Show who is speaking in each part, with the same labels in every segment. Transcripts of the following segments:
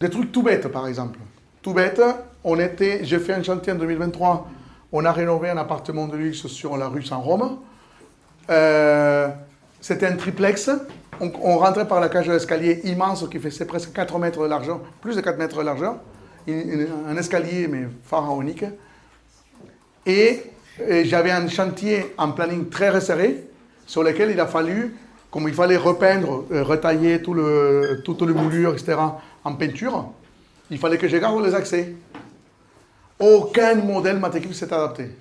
Speaker 1: Des trucs tout bêtes, par exemple. Tout bête, j'ai fait un chantier en 2023, on a rénové un appartement de luxe sur la rue Saint-Rome. C'était un triplex. On rentrait par la cage de l'escalier immense qui faisait presque 4 mètres de largeur, plus de 4 mètres de largeur. Un escalier, mais pharaonique. Et j'avais un chantier en planning très resserré, sur lequel il a fallu, comme il fallait repeindre, retailler tout le moulure, etc., en peinture, il fallait que je garde les accès. Aucun modèle Matécube s'est adapté.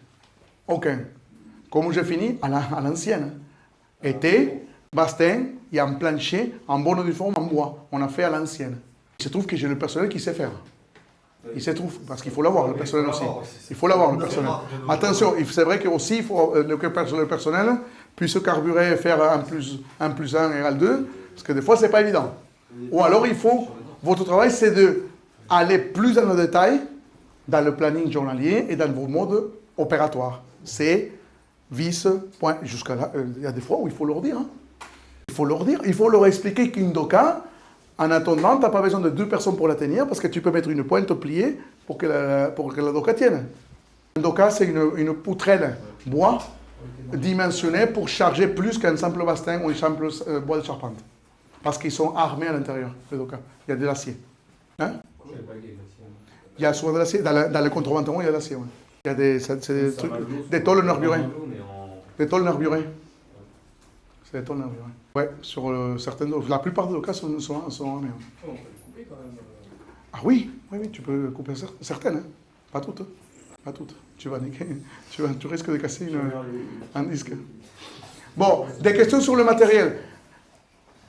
Speaker 1: Aucun. Comme j'ai fini à l'ancienne. Été, bastin et un plancher en bonne uniforme en bois. On a fait à l'ancienne. Il se trouve que j'ai le personnel qui sait faire. Il se trouve, parce qu'il faut l'avoir, le personnel aussi. Il faut l'avoir, le personnel. Attention, c'est vrai qu'aussi, il faut le personnel puisse carburer et faire 1 plus 1 égale 2, parce que des fois, ce n'est pas évident. Ou alors, votre travail, c'est d'aller plus dans le détail, dans le planning journalier et dans vos modes opératoires. C'est, vis, point, jusqu'à là. Il y a des fois où il faut leur dire. Hein. Il faut leur dire, il faut leur expliquer qu'une doka, en attendant, tu n'as pas besoin de 2 personnes pour la tenir, parce que tu peux mettre une pointe pliée pour que la doka tienne. Une doka, c'est une poutrelle bois dimensionnée pour charger plus qu'un simple bastin ou un simple bois de charpente. Parce qu'ils sont armés à l'intérieur, les dokas. Il y a de l'acier. Hein? Il y a souvent de l'acier. Dans le contreventement, il y a de l'acier. Ouais. Il y a des trucs, des tôles nervurées. Des tôles nervurées. C'est des tôles nervurées. Ouais, sur certaines. La plupart des cas sont armés. Ouais.
Speaker 2: On peut le couper quand même.
Speaker 1: Ah oui, tu peux couper certaines. Hein. Pas toutes. Pas toutes. Tu risques de casser un disque. Bon, des questions sur le matériel.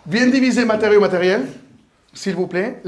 Speaker 1: Bien diviser matériel, s'il vous plaît.